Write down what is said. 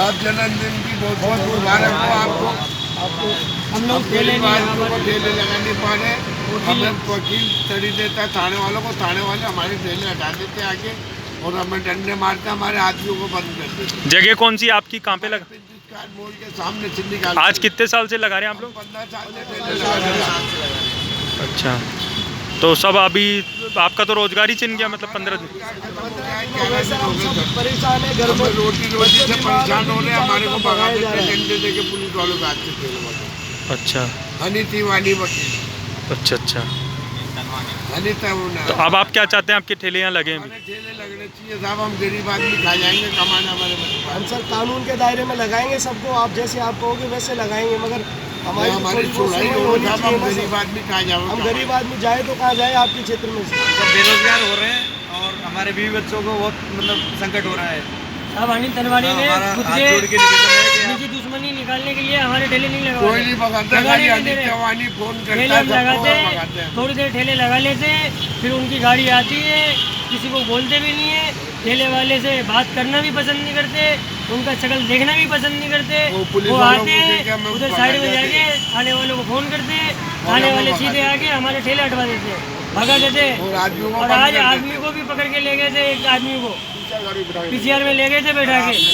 आप जन्मदिन की बहुत बहुत मुबारक हो आपको। हम लोग ठेले लगा नहीं पा रहे, हमें वकील तड़ी देता है थाने वालों को, थाने वाले हमारे ठेले हटा देते हैं आगे और हमें डंडे मारते, हमारे आदमियों को बंद कर देते। जगह कौन सी आपकी, कहाँ पे लगा? मोड़ के सामने सिंधी। आज कितने साल से लगा रहे हैं आप लोग? 15 साल से ठेले लगा रहे हैं। अच्छा, तो सब अभी आपका तो रोजगार ही छिन गया, मतलब 15 दिन परेशान है, घर में रोटी से परेशान हो रहे हैं, हमारे को भगा देते हैं डंडे देके पुलिस वालों के हाथ से। अच्छा, हनी तिवारी वकील। अच्छा। तो अब आप क्या चाहते हैं? आपके ठेले यहाँ लगे हैं? ठेले लगने चाहिए साहब, हम गरीब आदमी खा जाएंगे, कमाना हमारे बच्चे। हम सर कानून के दायरे में लगाएंगे सबको, आप जैसे आप कहोगे वैसे लगाएंगे, मगर हमारी छोड़ाई होनी चाहिए। हम गरीब आदमी कहाँ जाओ? हम गरीब आदमी जाए तो कहाँ जाए आपके क्षेत्र में से? सब बेरोजगार हो रहे हैं और हमारे बीवी बच्चों को बहुत मतलब संकट हो रहा है। अब अनिल तनवाड़ी ने खुद के निजी दुश्मनी निकालने के लिए हमारे ठेले नहीं लगाते। कोई नहीं भगाता, फोन ठेले हम लगाते हैं, थोड़ी देर ठेले लगा लेते हैं, फिर उनकी गाड़ी आती है, किसी को बोलते भी नहीं है, ठेले वाले से बात करना भी पसंद नहीं करते, उनका शक्ल देखना भी पसंद नहीं करते। वो आते हैं उधर साइड में जाके थाने वालों को फ़ोन करते हैं, थाने वाले सीधे आके हमारे ठेले हटवा देते हैं, भगा देते हैं। और आज आदमी को भी पकड़ के ले गए थे, एक आदमी को पीसीआर में ले गए थे बैठा के।